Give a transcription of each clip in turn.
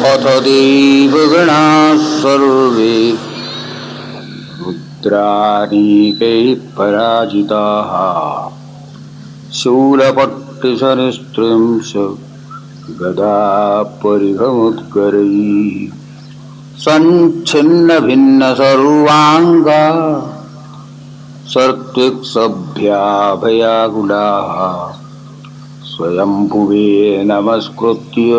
अथ देवगणाः सर्वे रुद्रानीकैः पराजिताः शूलपट्टिशनिस्त्रिंश गदापरिघमुद्गरैः सञ्छिन्नभिन्न सर्वाङ्गा सर्त्विक्सभ्याभयाकुलाः स्वयंभुवे नमस्कृत्य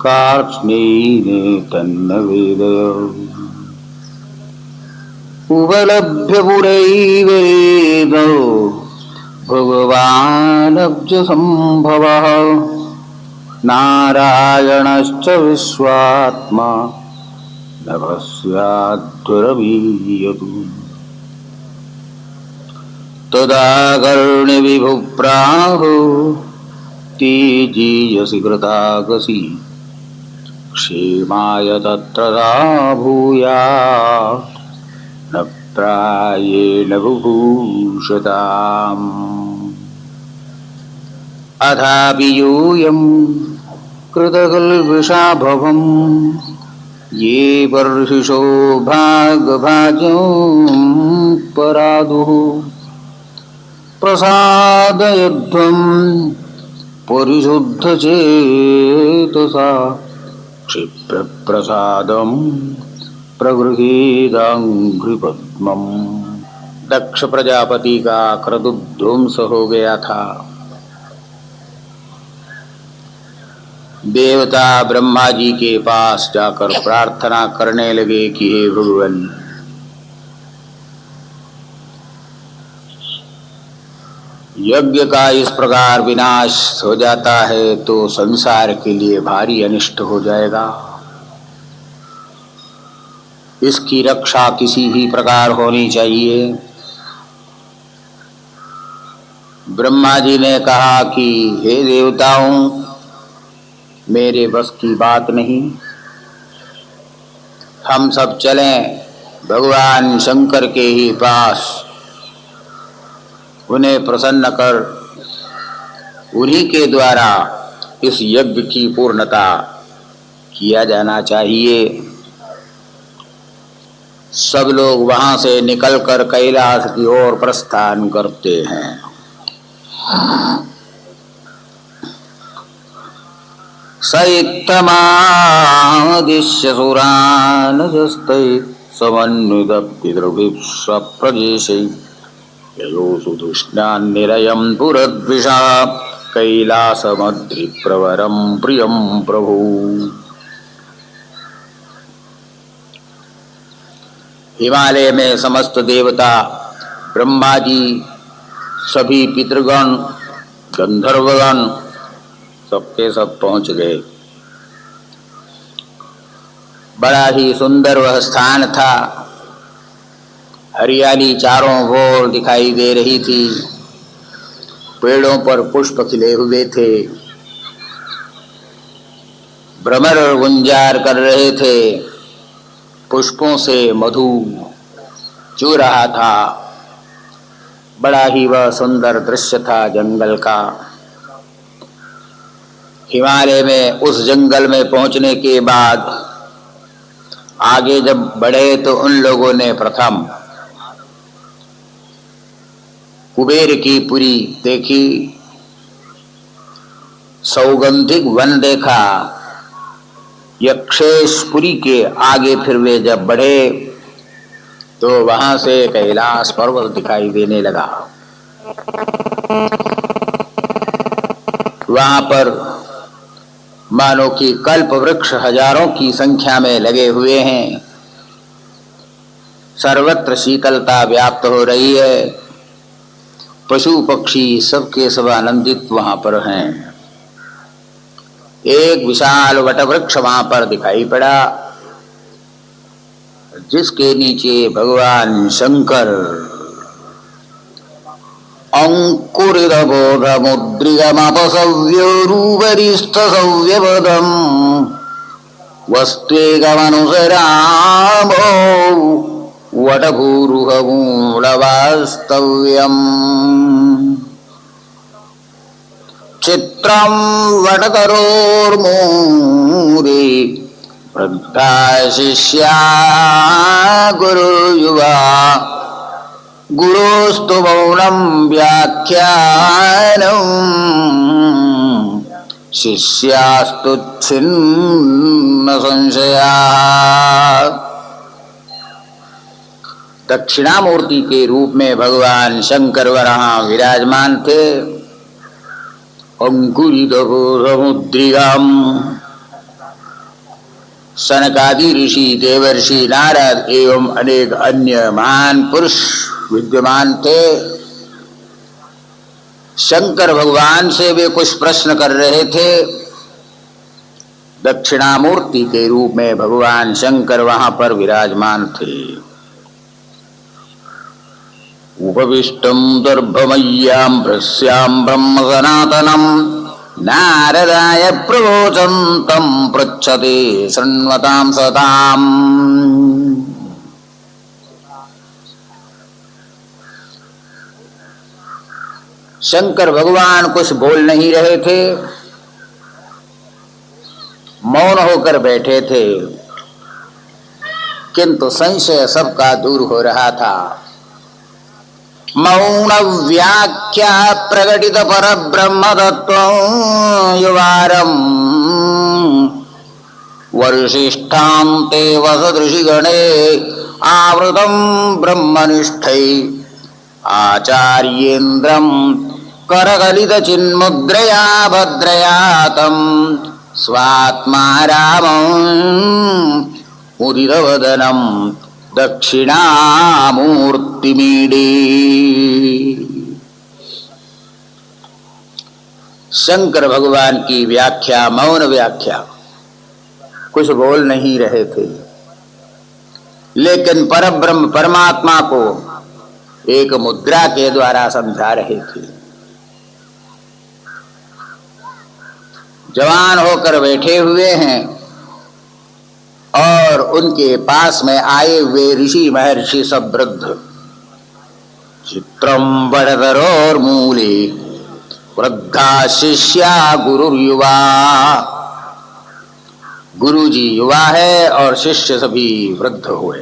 कार्ष्णेयेन तन्नवेदय उपलभ्य पुरैवेदो भगवानब्जसम्भवः नारायणश्च विश्वात्मा नभस्याद्दुरवीयतु तदा कर्णिविभुप्राहो तेजीयसि कृतागसि क्षेमाय तत्र भूयात् न प्रायेण बुभूषताम् अथापि यूयं कृतकल्बिषा भवम् ये बर्हिषो भागभाजं परादुः प्रसादयध्वं परिशुद्धचेतसा क्षिप्रप्रसादं प्रगृहीताङ्घ्रिपद्मम्। दक्ष प्रजापति का क्रतुध्वंस हो गया था। देवता ब्रह्मा जी के पास जाकर प्रार्थना करने लगे कि हे भगवान, यज्ञ का इस प्रकार विनाश हो जाता है तो संसार के लिए भारी अनिष्ट हो जाएगा। इसकी रक्षा किसी भी प्रकार होनी चाहिए। ब्रह्मा जी ने कहा कि हे देवताओं, मेरे बस की बात नहीं, हम सब चलें भगवान शंकर के ही पास, उन्हें प्रसन्न कर उन्हीं के द्वारा इस यज्ञ की पूर्णता किया जाना चाहिए। सब लोग वहां से निकलकर कैलाश की ओर प्रस्थान करते हैं। सयुक्तमादिश्य सुरानजस्तै समन्वितपितृभिः स्वप्रजेशै ययोषु तृष्णान्निरयं पुरद्विषा कैलासमद्रिप्रवरं प्रियं प्रभु। हिमालय में समस्त देवता, ब्रह्मा जी, सभी पितृगण, गंधर्वगण सबके सब पहुंच गए। बड़ा ही सुंदर वह स्थान था। हरियाली चारों ओर दिखाई दे रही थी। पेड़ों पर पुष्प खिले हुए थे, भ्रमर और गुंजार कर रहे थे, पुष्पों से मधु चू रहा था। बड़ा ही वह सुंदर दृश्य था जंगल का। हिमालय में उस जंगल में पहुंचने के बाद आगे जब बढ़े तो उन लोगों ने प्रथम कुबेर की पुरी देखी, सौगंधिक वन देखा। यक्षेशपुरी के आगे फिर वे जब बढ़े तो वहां से कैलाश पर्वत दिखाई देने लगा। वहां पर मानो कि कल्प वृक्ष हजारों की संख्या में लगे हुए हैं। सर्वत्र शीतलता व्याप्त हो रही है। पशु पक्षी सबके सब आनंदित वहां पर हैं। एक विशाल वटवृक्ष वहां पर दिखाई पड़ा, जिसके नीचे भगवान शंकर अंकुरितबोधमुद्रिगमपसव्योरूपरिष्ठसव्यपदम् वस्त्वेगमनुसरामो वटभूरुहमूलवास्तव्यम्। चित्रं वटतरोर्मूरे वृद्धा शिष्या गुरुर्युवा गुरोस्तु मौनं व्याख्यानम् शिष्यास्तु छिन्न संशया। दक्षिणामूर्ति के रूप में भगवान शंकर वहाँ विराजमान थे। अंकुरित समुद्रिगाम सनकादि ऋषि देवर्षि नारद एवं अनेक अन्य महान पुरुष विद्यमान थे। शंकर भगवान से वे कुछ प्रश्न कर रहे थे। दक्षिणामूर्ति के रूप में भगवान शंकर वहां पर विराजमान थे। उपविष्टं दर्भमय्यां भ्रस्यां ब्रह्म सनातनं नारदाय प्रवोचन्तं पृच्छते शृण्वतां सताम्। शंकर भगवान कुछ बोल नहीं रहे थे, मौन होकर बैठे थे, किंतु संशय सबका दूर हो रहा था। मौन व्याख्या प्रकटित पर ब्रह्म तत्व युवारम वर्षिष्ठान्ते वसदृषि गणे आवृतम ब्रह्मनिष्ठै आचार्येन्द्रम करगलित चिन्मुद्रया भद्रया तम स्वात्मा रामं मुदितवदनं दक्षिणामूर्तिमीडे। शंकर भगवान की व्याख्या, मौन व्याख्या, कुछ बोल नहीं रहे थे, लेकिन परब्रह्म परमात्मा को एक मुद्रा के द्वारा समझा रहे थे। जवान होकर बैठे हुए हैं और उनके पास में आए हुए ऋषि महर्षि सब वृद्ध। चित्रम बड़धरोर मूले वृद्धा शिष्या गुरुर्युवा। गुरु जी युवा है और शिष्य सभी वृद्ध हुए।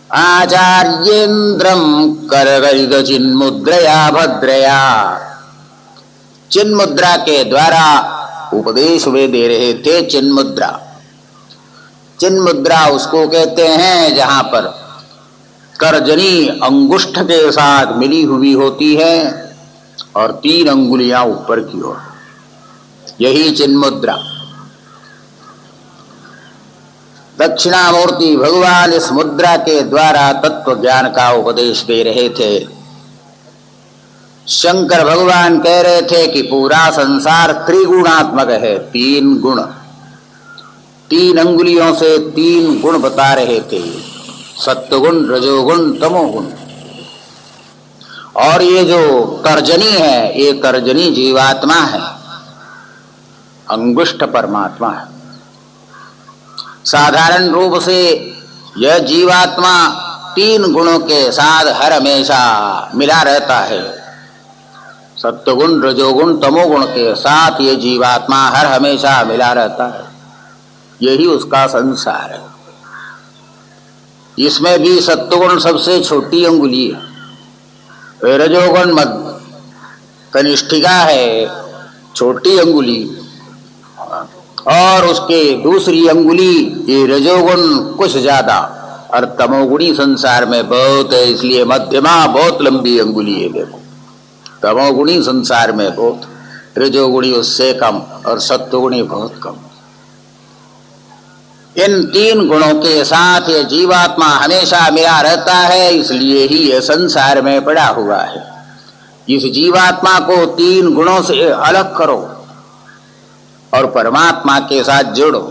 आचार्येन्द्रम करगलित चिन्मुद्रया भद्रया। चिन्मुद्रा के द्वारा उपदेश वे दे रहे थे। चिन्मुद्रा, चिन्मुद्रा उसको कहते हैं जहां पर तर्जनी अंगुष्ठ के साथ मिली हुई होती है और 3 अंगुलियां ऊपर की ओर, यही चिन्मुद्रा। दक्षिणामूर्ति भगवान इस मुद्रा के द्वारा तत्व ज्ञान का उपदेश दे रहे थे। शंकर भगवान कह रहे थे कि पूरा संसार त्रिगुणात्मक है, 3 गुण, 3 अंगुलियों से 3 गुण बता रहे थे, सत्वगुण, रजोगुण, तमोगुण। और ये जो तर्जनी है, ये तर्जनी जीवात्मा है, अंगुष्ठ परमात्मा है। साधारण रूप से यह जीवात्मा 3 गुणों के साथ हर हमेशा मिला रहता है। सत्वगुण, रजोगुण, तमोगुण के साथ ये जीवात्मा हर हमेशा मिला रहता है। यही उसका संसार है। इसमें भी सत्वगुण सबसे छोटी अंगुली है, रजोगुण मध्य कनिष्ठिका है, छोटी अंगुली, और उसके दूसरी अंगुली ये रजोगुण कुछ ज्यादा, और तमोगुणी संसार में बहुत है, इसलिए मध्यमा बहुत लंबी अंगुली है। देखो, तमोगुणी संसार में बहुत, रजोगुणी उससे कम और सत्वगुणी बहुत कम। इन 3 गुणों के साथ ये जीवात्मा हमेशा मिला रहता है, इसलिए ही ये संसार में पड़ा हुआ है। इस जीवात्मा को 3 गुणों से अलग करो और परमात्मा के साथ जोड़ो।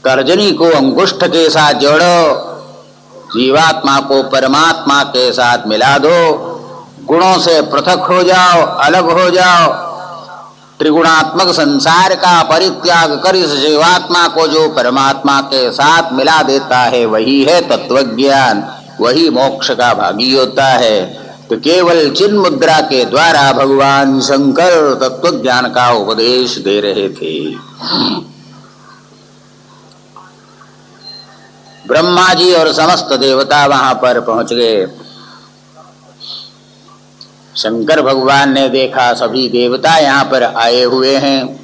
तर्जनी को अंगुष्ठ के साथ जोड़ो, जीवात्मा को परमात्मा के साथ मिला दो, गुणों से पृथक हो जाओ, अलग हो जाओ। त्रिगुणात्मक संसार का परित्याग कर इस जीवात्मा को जो परमात्मा के साथ मिला देता है, वही है तत्वज्ञान, वही मोक्ष का भागी होता है। तो केवल चिन्ह मुद्रा के द्वारा भगवान शंकर तत्व ज्ञान का उपदेश दे रहे थे। ब्रह्मा जी और समस्त देवता वहां पर पहुंच गए। शंकर भगवान ने देखा सभी देवता यहां पर आए हुए हैं।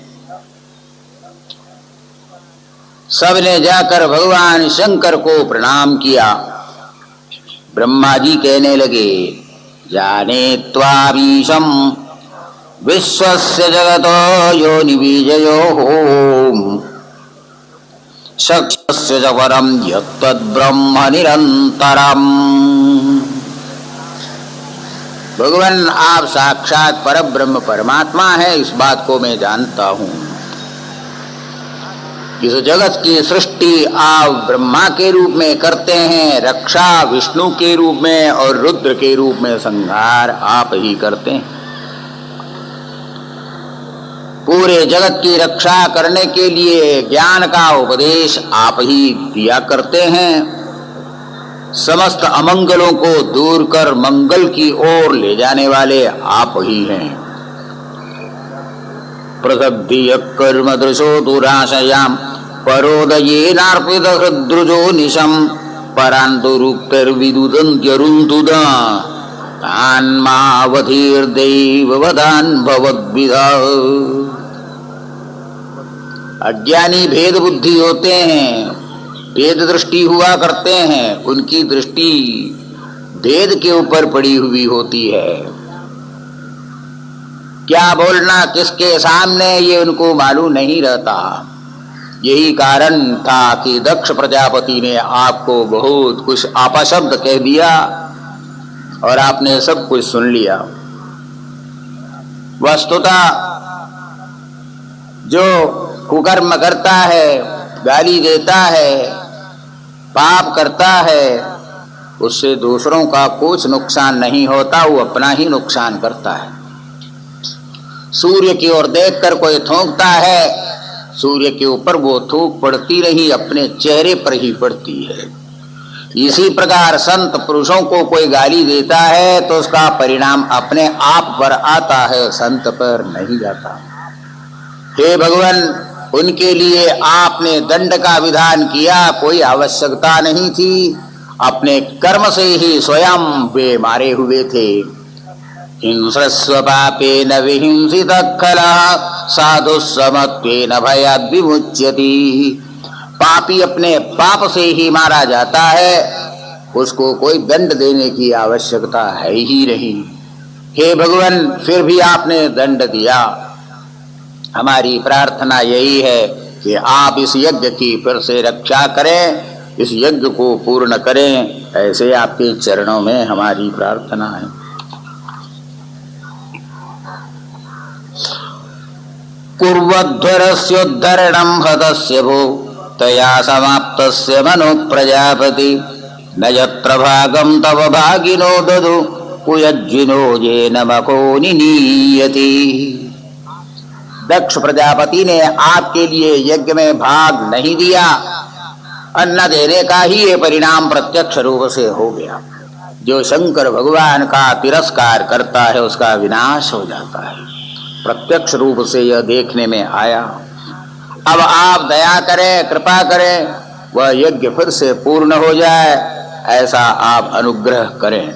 सबने जाकर भगवान शंकर को प्रणाम किया। ब्रह्मा जी कहने लगे, जाने त्वामीशं विश्वस्य जगतो योनिबीजयोः शक्स्य च परं यत्तद्ब्रह्म निरन्तरम्। भगवान आप साक्षात परब्रह्म परमात्मा है, इस बात को मैं जानता हूँ। इस जगत की सृष्टि आप ब्रह्मा के रूप में करते हैं, रक्षा विष्णु के रूप में और रुद्र के रूप में संहार आप ही करते हैं। पूरे जगत की रक्षा करने के लिए ज्ञान का उपदेश आप ही दिया करते हैं। समस्त अमंगलों को दूर कर मंगल की ओर ले जाने वाले आप ही हैं। प्रसब्धिय कर्म दृशो दुराशयाम परोदयेनार्पित हृद्रुजो निशम परान्तरुक्तिर्विदुदन्त्यरुन्धुदा तान्मावधीर्दैववदान् भवद्विधा। अज्ञानी भेद बुद्धि होते हैं, भेद दृष्टि हुआ करते हैं, उनकी दृष्टि भेद के ऊपर पड़ी हुई होती है। क्या बोलना किसके सामने ये उनको मालूम नहीं रहता। यही कारण था कि दक्ष प्रजापति ने आपको बहुत कुछ अपशब्द कह दिया और आपने सब कुछ सुन लिया। वस्तुतः जो कुकर्म करता है, गाली देता है, पाप करता है, उससे दूसरों का कुछ नुकसान नहीं होता, वो अपना ही नुकसान करता है। सूर्य की ओर देखकर कोई थूकता है, सूर्य के ऊपर वो थूक पड़ती नहीं, अपने चेहरे पर ही पड़ती है। इसी प्रकार संत पुरुषों को कोई गाली देता है तो उसका परिणाम अपने आप पर आता है, संत पर नहीं जाता। हे भगवान, उनके लिए आपने दंड का विधान किया, कोई आवश्यकता नहीं थी। अपने कर्म से ही स्वयं वे मारे हुए थे। हिंसस्व पापेन विहिंसितः खलः साधु समत्वेन भयाद् विमुच्यति। पापी अपने पाप से ही मारा जाता है, उसको कोई दंड देने की आवश्यकता है ही नहीं। हे भगवान, फिर भी आपने दंड दिया। हमारी प्रार्थना यही है कि आप इस यज्ञ की फिर से रक्षा करें, इस यज्ञ को पूर्ण करें, ऐसे आपके चरणों में हमारी प्रार्थना है। कुर्वध्वरस्योद्धरणं हतस्य भो तया समाप्तस्य मनो प्रजापति न यत्र भागं तव भागिनो ददु कुयज्जिनो येन मको निनीयति। दक्ष प्रजापति ने आपके लिए यज्ञ में भाग नहीं दिया, अन्न देने का ही ये परिणाम प्रत्यक्ष रूप से हो गया। जो शंकर भगवान का तिरस्कार करता है उसका विनाश हो जाता है, प्रत्यक्ष रूप से यह देखने में आया। अब आप दया करें, कृपा करें, वह यज्ञ फिर से पूर्ण हो जाए, ऐसा आप अनुग्रह करें।